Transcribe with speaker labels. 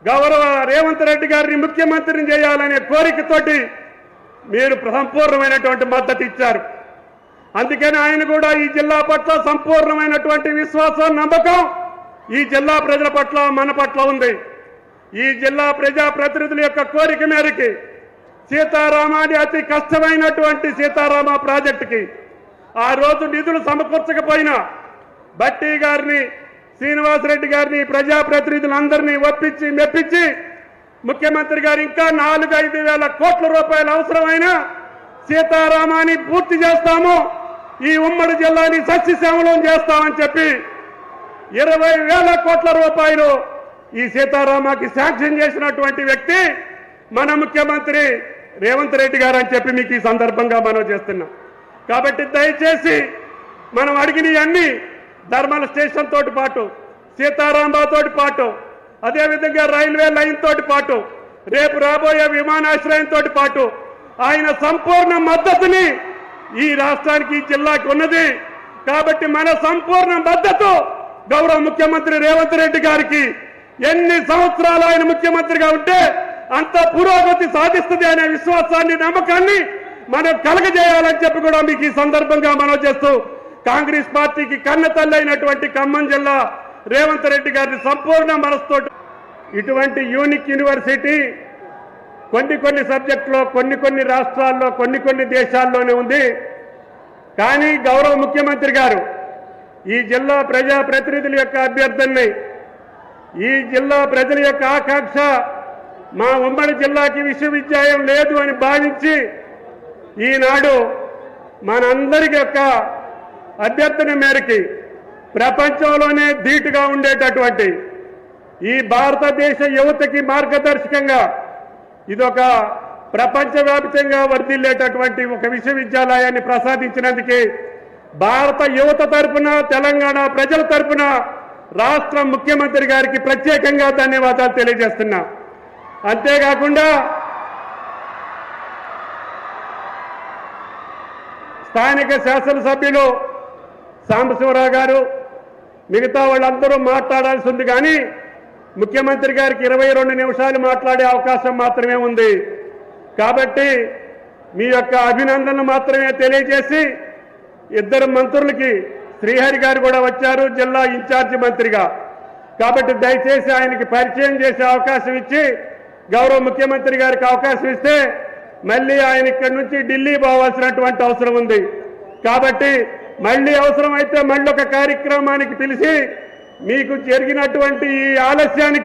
Speaker 1: గౌరవ రేవంత్ రెడ్డి గారిని ముఖ్యమంత్రిని చేయాలనే కోరికతోటి మీరు సంపూర్ణమైనటువంటి మద్దతు ఇచ్చారు. అందుకని ఆయన కూడా ఈ జిల్లా పట్ల సంపూర్ణమైనటువంటి విశ్వాసం, నమ్మకం ఈ జిల్లా ప్రజల పట్ల, మన పట్ల ఉంది. ఈ జిల్లా ప్రజాప్రతినిధుల యొక్క కోరిక మేరకి సీతారామాని అతి కష్టమైనటువంటి సీతారామ ప్రాజెక్టుకి ఆ రోజు నిధులు సమకూర్చకపోయినా బట్టి గారిని, శ్రీనివాసరెడ్డి గారిని, ప్రజాప్రతినిధులందరినీ ఒప్పించి మెప్పించి ముఖ్యమంత్రి గారు ఇంకా 4-5 వేల కోట్ల రూపాయలు అవసరమైన సీతారామాని పూర్తి చేస్తాము, ఈ ఉమ్మడి జిల్లాని సస్యశ్యామలం చేస్తామని చెప్పి 20,000 కోట్ల రూపాయలు ఈ సీతారామకి శాంక్షన్ చేసినటువంటి వ్యక్తి మన ముఖ్యమంత్రి రేవంత్ రెడ్డి గారు అని చెప్పి మీకు ఈ సందర్భంగా మనం చేస్తున్నాం. కాబట్టి దయచేసి మనం అడిగినవన్నీ ధర్మల స్టేషన్ తోటి పాటు, సీతారాంబాతో పాటు, అదేవిధంగా రైల్వే లైన్ తోటి పాటు, రేపు రాబోయే విమానాశ్రయంతో పాటు ఆయన సంపూర్ణ మద్దతుని ఈ రాష్ట్రానికి, ఈ జిల్లాకి ఉన్నది. కాబట్టి మన సంపూర్ణ మద్దతు గౌరవ ముఖ్యమంత్రి రేవంత్ రెడ్డి గారికి ఎన్ని సంవత్సరాలు ఆయన ముఖ్యమంత్రిగా ఉంటే అంత పురోగతి సాధిస్తుంది అనే విశ్వాసాన్ని, నమ్మకాన్ని మనం కలగజేయాలని చెప్పి కూడా మీకు ఈ సందర్భంగా మనం చేస్తూ కాంగ్రెస్ పార్టీకి కన్న తల్లి అయినటువంటి ఖమ్మం జిల్లా రేవంత్ రెడ్డి గారిని సంపూర్ణ మనసుతో ఇటువంటి యూనిక్ యూనివర్సిటీ కొన్ని సబ్జెక్టులో కొన్ని రాష్ట్రాల్లో కొన్ని దేశాల్లోనే ఉంది. కానీ గౌరవ ముఖ్యమంత్రి గారు ఈ జిల్లా ప్రజాప్రతినిధుల యొక్క అభ్యర్థనని, ఈ జిల్లా ప్రజల యొక్క ఆకాంక్ష మా ఉమ్మడి జిల్లాకి విశ్వవిద్యాలయం లేదు అని భావించి ఈనాడు మనందరి యొక్క అభ్యర్థన మేరకి ప్రపంచంలోనే ధీటుగా ఉండేటటువంటి ఈ భారతదేశ యువతకి మార్గదర్శకంగా ఇదొక ప్రపంచవ్యాప్తంగా వర్ధిల్లేటటువంటి ఒక విశ్వవిద్యాలయాన్ని ప్రసాదించినందుకు భారత యువత తరపున, తెలంగాణ ప్రజల తరపున రాష్ట్ర ముఖ్యమంత్రి గారికి ప్రత్యేకంగా ధన్యవాదాలు తెలియజేస్తున్నా. అంతేకాకుండా స్థానిక శాసనసభ్యులు సాంబశివరావు గారు, మిగతా వాళ్ళందరూ మాట్లాడాల్సి ఉంది. కానీ ముఖ్యమంత్రి గారికి 22 నిమిషాలు మాట్లాడే అవకాశం మాత్రమే ఉంది. కాబట్టి మీ యొక్క అభినందనలు మాత్రమే తెలియజేసి, 2 మంత్రులకి శ్రీహరి గారు కూడా వచ్చారు జిల్లా ఇన్ఛార్జి మంత్రిగా. కాబట్టి దయచేసి ఆయనకి పరిచయం చేసే అవకాశం ఇచ్చి గౌరవ ముఖ్యమంత్రి గారికి అవకాశం ఇస్తే మళ్ళీ ఆయన ఇక్కడి నుంచి ఢిల్లీ పోవాల్సినటువంటి అవసరం ఉంది. కాబట్టి మళ్ళీ అవసరమైతే మళ్ళీ ఒక కార్యక్రమానికి పిలిచి మీకు జరిగినటువంటి ఈ ఆలస్యానికి